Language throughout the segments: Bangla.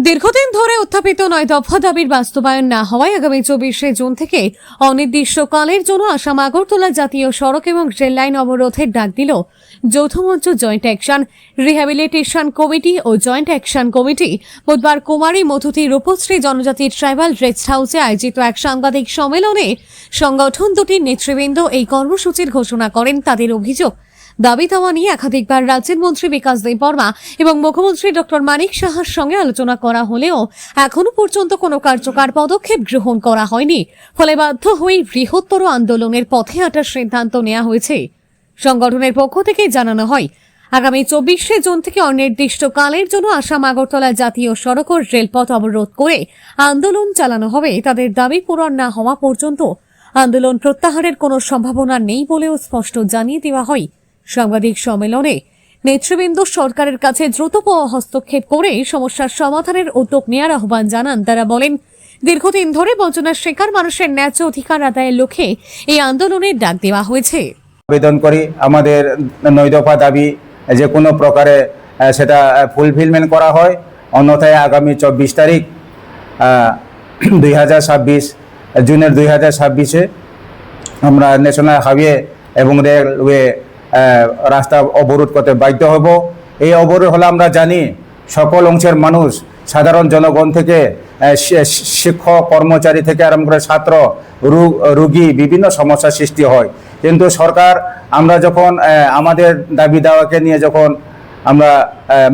দীর্ঘদিন ধরে উত্থাপিত 9 দফা দাবির বাস্তবায়ন না হওয়ায় আগামী 24শে জুন থেকে অনির্দিষ্টকালের জন্য আসাম আগরতলা জাতীয় সড়ক এবং রেল লাইন অবরোধের ডাক দিল যৌথ মঞ্চ জয়েন্ট অ্যাকশন রিহ্যাবিলিটেশন কমিটি ও জয়েন্ট অ্যাকশন কমিটি। বুধবার কুমারী মধুতি রূপশ্রী জনজাতি ট্রাইবাল রেস্ট হাউসে আয়োজিত এক সাংবাদিক সম্মেলনে সংগঠন দুটির নেতৃবৃন্দ এই কর্মসূচির ঘোষণা করেন। তাদের অভিযোগ, দাবি দাওয়া নিয়ে একাধিকবার রাজ্যের মন্ত্রী বিকাশ দেববর্মা এবং মুখ্যমন্ত্রী ডক্টর মানিক সাহার সঙ্গে আলোচনা করা হলেও এখনো পর্যন্ত কোনো কার্যকর পদক্ষেপ গ্রহণ করা হয়নি। ফলে বাধ্য হয়ে বৃহত্তর আন্দোলনের পথে হাঁটার সিদ্ধান্ত নেওয়া হয়েছে। সংগঠনের পক্ষ থেকে জানানো হয়, আগামী 24শে জুন থেকে অনির্দিষ্টকালের জন্য আসাম আগরতলা জাতীয় সড়ক ও রেলপথ অবরোধ করে আন্দোলন চালানো হবে। তাদের দাবি পূরণ না হওয়া পর্যন্ত আন্দোলন প্রত্যাহারের কোনো সম্ভাবনা নেই বলেও স্পষ্ট জানিয়ে দেওয়া হয়। সাংবাদিক সম্মেলনে নেতৃবৃন্দ সরকারের কাছে দ্রুত হস্তক্ষেপ করে সমস্যার সমাধানের উদ্যোগ নেওয়ার আহ্বান জানান। তারা বলেন, দীর্ঘদিন ধরে বঞ্চনার শিকার মানুষের ন্যায্য অধিকার আদায়ের লক্ষ্যে এই আন্দোলনের ডাক দেওয়া হয়েছে। আবেদন করি আমাদের 9 দফা দাবি যে কোনো প্রকারে সেটা ফুলফিলমেন্ট করা হয়, অন্যথায় আগামী 24 তারিখ 2026 জুনের 2026-এ আমরা ন্যাশনাল হাইওয়ে এবং রেলওয়ে রাস্তা অবরোধ করতে বাধ্য হব। এই অবরোধ হলে আমরা জানি সকল অংশের মানুষ, সাধারণ জনগণ থেকে শিক্ষক কর্মচারী থেকে আরম্ভ করে ছাত্র রোগী বিভিন্ন সমস্যার সৃষ্টি হয়। কিন্তু সরকার আমরা যখন আমাদের দাবি দাওয়াকে নিয়ে যখন আমরা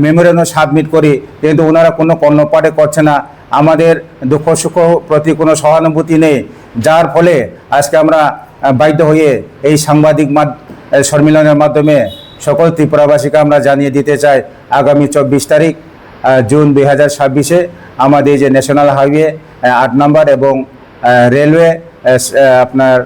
মেমোরেন্ডাম সাবমিট করি, কিন্তু ওনারা কোনো কর্ণপাতে করছে না, আমাদের দুঃখ সুখ প্রতি কোনো সহানুভূতি নেই, যার ফলে আজকে আমরা বাধ্য হয়ে এই সাংবাদিক সম্মেলনের মাধ্যমে সকল ত্রিপুরাবাসীকে আমরা জানিয়ে দিতে চাই, আগামী 24 তারিখ জুন 2026-এ আমাদের যে ন্যাশনাল হাইওয়ে 8 নম্বর এবং রেলওয়ে আপনার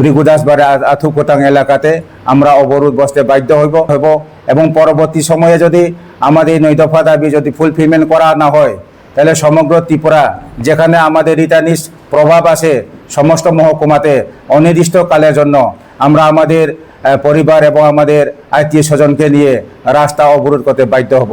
ব্রিগুদাসবাড়ি আথুকোটাং এলাকাতে আমরা অবরোধ বসতে বাধ্য হব এবং পরবর্তী সময়ে যদি আমাদের 9 দফা দাবি যদি ফুলফিলমেন্ট করা না হয়, তাহলে সমগ্র ত্রিপুরা যেখানে আমাদের রিটার্নিস প্রভাব আছে সমস্ত মহকুমাতে অনির্দিষ্টকালের জন্য আমরা আমাদের পরিবার এবং আমাদের আত্মীয় স্বজনকে নিয়ে রাস্তা অবরোধ করতে বাধ্য হব।